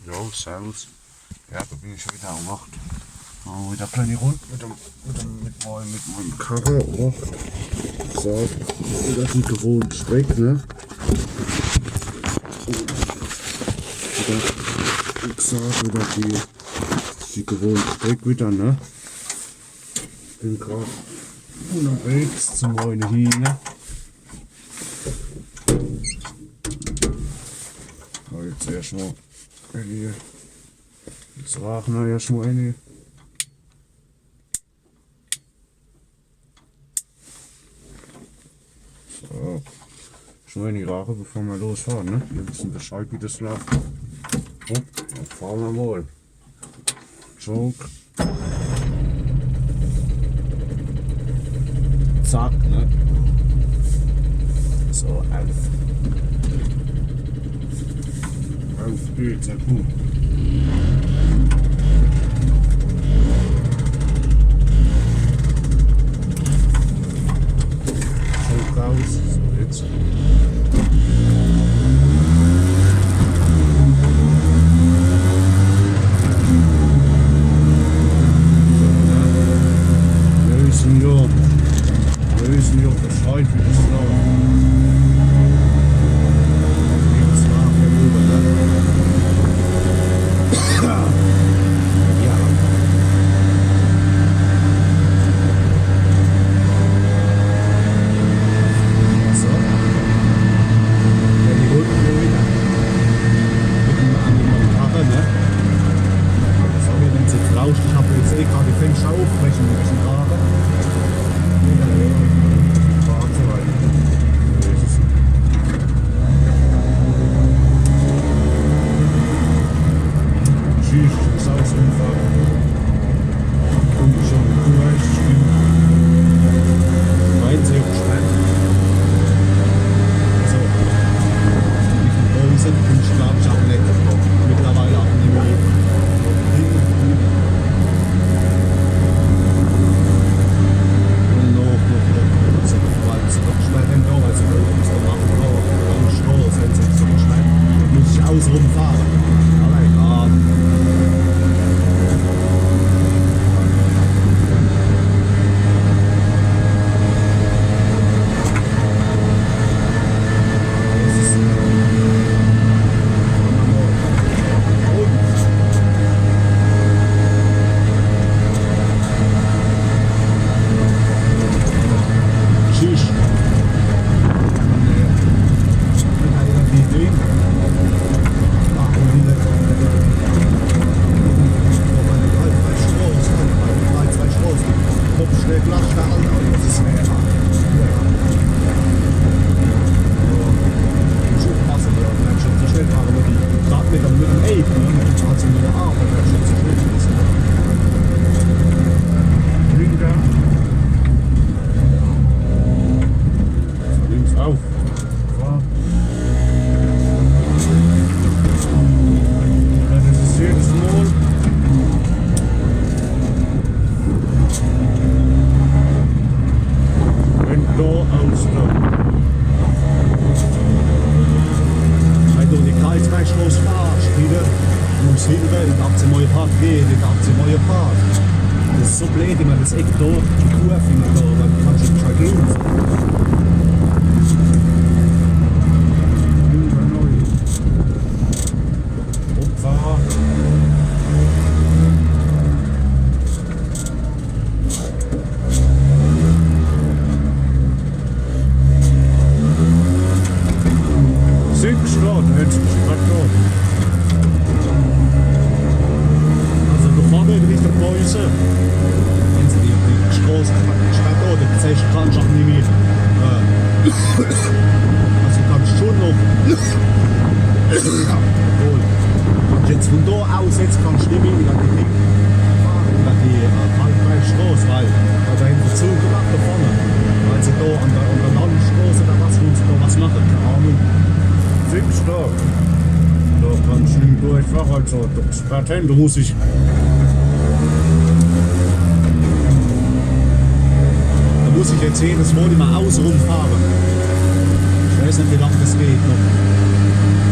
Jo, servus. Ja, da bin ich schon wieder gemacht. Wieder eine kleine Runde mit meinem Karre, oder? So, wieder die gewohnte Strecke, ne? Wie gesagt, wieder die gewohnte Strecke wieder, ne? Bin gerade unterwegs zum neuen hin, ne? Jetzt erstmal hier. Jetzt rauchen wir erstmal eine. So. Schon eine rauchen, bevor wir losfahren, ne? Wir wissen Bescheid, wie das läuft. So, dann fahren wir mal. Jog. Zack, ne? So, auf. Auf geht's, ja gut. So raus, so jetzt. Lösen wir Bescheid, wie das läuft. Ich habe jetzt gerade die Fenster aufbrechen müssen gerade. Tschüss, Sausunfall. Und schon durch. Mein sehr gespannt. Also, die Häuser und Schlafschatten mittlerweile auch nicht mehr. Außenrum fahren. Aber egal. Tschüss. Auf. Das ist jedes Mal. Wenn da ausläuft. Wenn du die Kreiswegstraße fahrst, wieder muss hinten in den Aktienmauerpark gehen, in den Aktienmauerpark. Das ist so blöd, wenn man das Eck da, die Kurve da, dann kannst du nicht mehr gehen. Also da vorne Richtung Mäuse, wenn sie die Straße schreibt, oh, das heißt, kannst du auch nicht mehr. Also kannst schon noch. Und jetzt von da aus, jetzt kannst du nicht mehr über die Waldweichstraße, weil da hinten Zug gemacht da vorne. Weil sie da an der Landstraße oder was, wollen sie da was machen, keine Ahnung. Fix da. Da kannst du nicht durchfahren, also das Patent, da muss ich. Da muss ich jetzt jedes Mal immer außen rumfahren. Ich weiß nicht, wie lange das geht noch.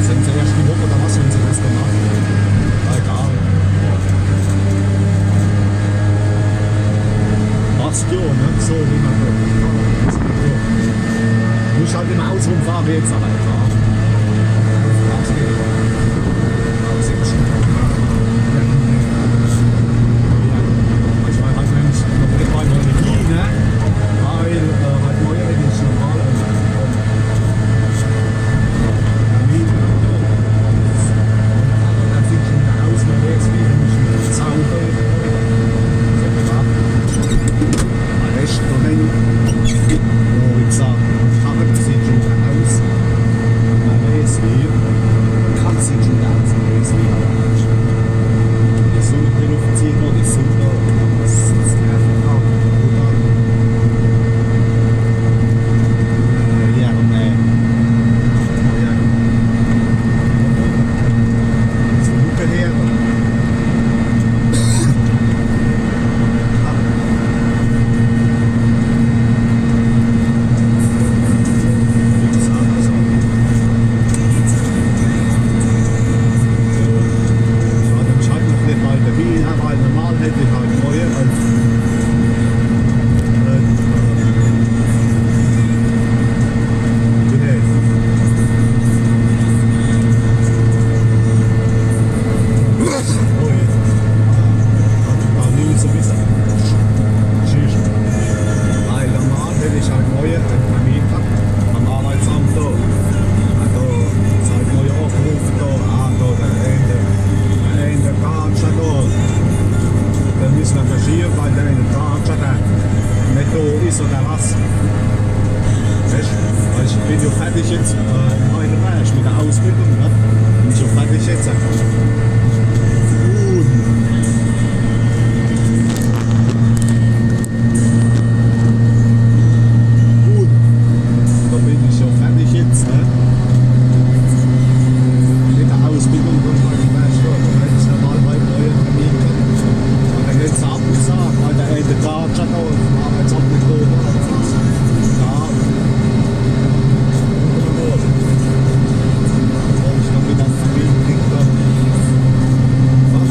Sind sie erst die Woche oder was, wenn sie das gemacht haben? mache ich jetzt aber etwa. Ich war halt nämlich noch nicht bei meiner Energie, ne? Weil halt neue ist normal. Dann sieht schon wieder aus, wenn jetzt wieder nicht sauber. Rest Moment, wo ich sage, aber das sieht schon wieder aus. Man weiß wie, kann sieht schon wieder aus, man weiß wie. Die Sonne die Luft zieht noch, die Sonne, das ist einfach auch brutal. Ja, so Luke her. Ich bin ja fertig jetzt in meiner Ranch mit der Ausbildung. Ne? Bin ich ja fertig jetzt. Gut. Da bin ich ja fertig jetzt. Ne? Mit der Ausbildung von meinem Bachelor. Da hätte ich normal bei neuen Termin gehabt. Und dann geht es abgesagt, weil der Ende Tag schon auf dem Arbeitsamt nicht da war.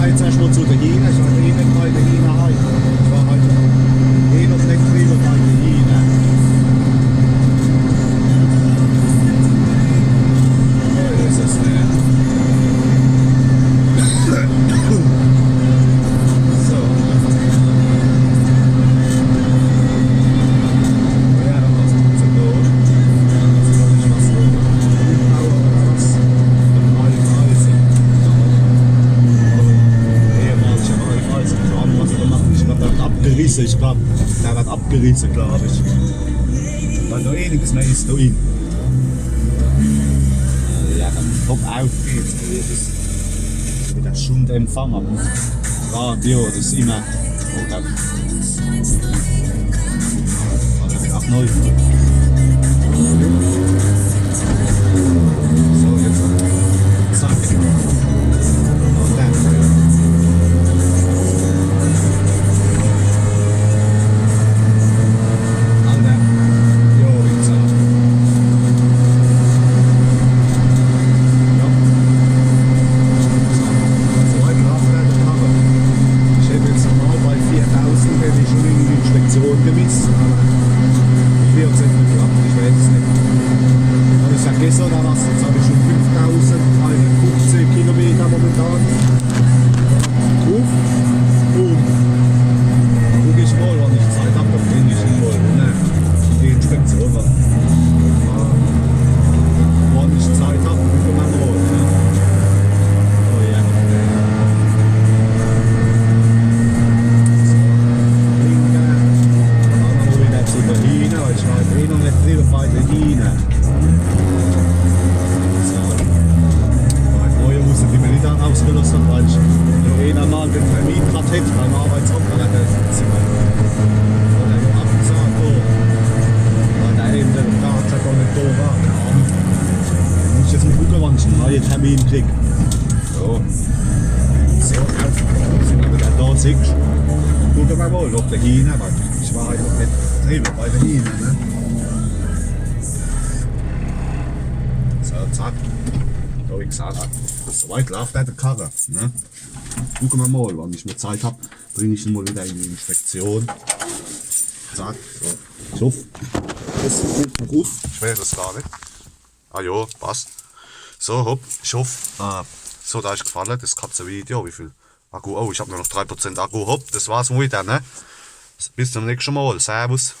Jetzt erstmal zu der Hine, ich war eh nicht bei der Hine heim. Ich war halt eh noch nicht drüber bei der Hine. So ist es nicht. So. Ja, dann was tut sie da? Das ist noch nicht was so. Umbauer oder was? Dann neue Preise. Abgerissen, ich glaube, der wird abgerissen, glaube ich. Weil da eh nichts mehr ist da drin. Ja, dann hopp auf geht's. Das ist wieder Schundempfang am Radio, das ist immer. Oh, da. Also auch neu. So, jetzt. Zack. Und dann. Gestern oder was, jetzt habe ich schon 5015 Kilometer momentan drauf und guck ich mal, wann ich Zeit habe, dann bringe ich ihn mal, ne? Die Inspektion, wann ich Zeit habe, guck ich mal, ne? Oh ja. So, linke, dann haben wir wieder zu der Hine, weil ich war eh noch nicht drüber bei der Hine. Die mir nicht ausgelöst hat, weil ich nur einmal den Termin gerade hätte beim Arbeitsamt, dann hat er ja abgesagt, weil der eben der Tag schon nicht da war. Dann muss ich jetzt mal gucken, wann ich einen neuen Termin kriege. So, sind wir wieder da, siehst du. Gucken wir mal, ob der Hine, weil ich war halt noch nicht drüber bei der Hine. Ne? So, zack. Da habe ich gesagt. Soweit läuft der Karre. Ne? Gucken wir mal, wann ich mehr Zeit habe, bringe ich ihn mal wieder in die Inspektion. Zack, so. Ich hoffe, das kommt noch gut. Ich weiß das gar nicht. Ah ja, passt. So, hopp, ich hoffe, so hat euch gefallen, das Katzenvideo. Wie viel Akku? Oh, ich habe nur noch 3% Akku. Hopp, das war's mal dann, ne? Bis zum nächsten Mal. Servus.